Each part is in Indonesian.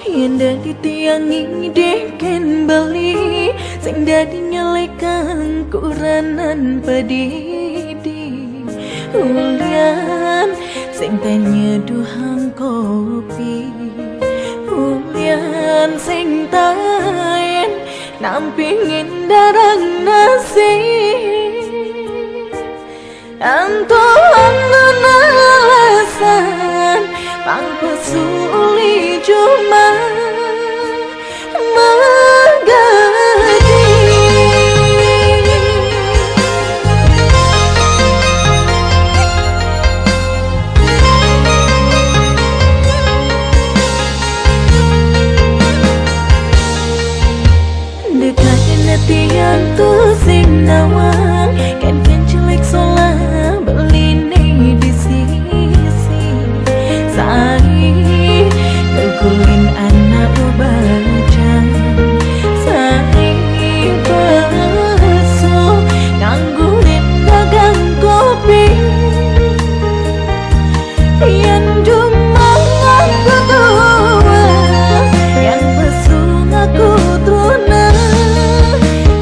Yen dadi tiangi deken bali sing dadi nyalekan kuranan padidi ulian sing tanya duhang kopi ulian sing taen nampingin darang nasi Antoan alasan pangpesuli cuma magadi Dekatin hati yang tuh sing nawang kan cilik solah beline di sisi Sai Kulin anak baca Sai baso Nganggurin dagang kopi Yang dumang aku tua Yang baso ngaku tuna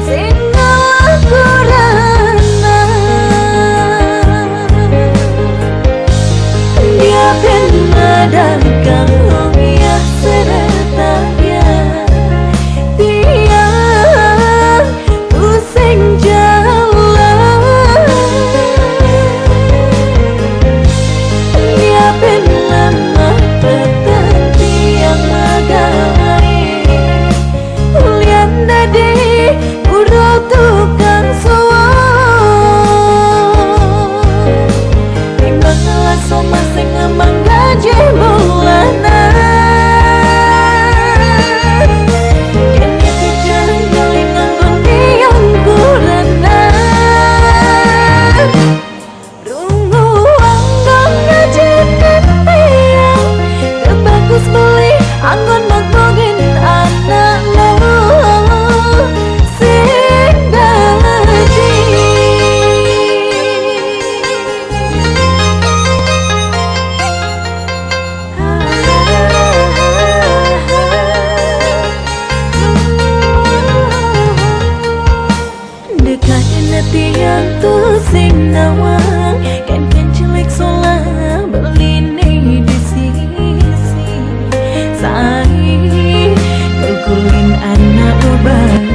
Sing aku rana Dia pernah dagang Anggon magpogin anak lo sing dadi Dekatin hati yang tuh sing nawang kan cilik solah beline di sisi Sai Kulin anak ubah